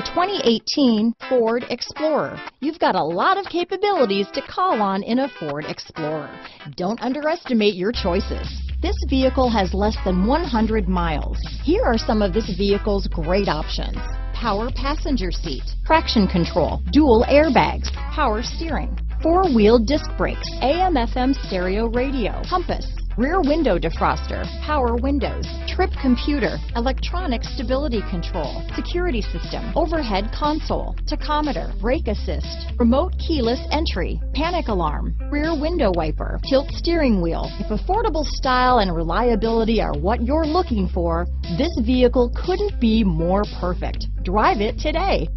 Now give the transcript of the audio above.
2018 Ford Explorer. You've got a lot of capabilities to call on in a Ford Explorer. Don't underestimate your choices. This vehicle has less than 100 miles. Here are some of this vehicle's great options: power passenger seat, traction control, dual airbags, power steering, four-wheel disc brakes, AM/FM stereo radio, compass, rear window defroster, power windows, trip computer, electronic stability control, security system, overhead console, tachometer, brake assist, remote keyless entry, panic alarm, rear window wiper, tilt steering wheel. If affordable style and reliability are what you're looking for, this vehicle couldn't be more perfect. Drive it today.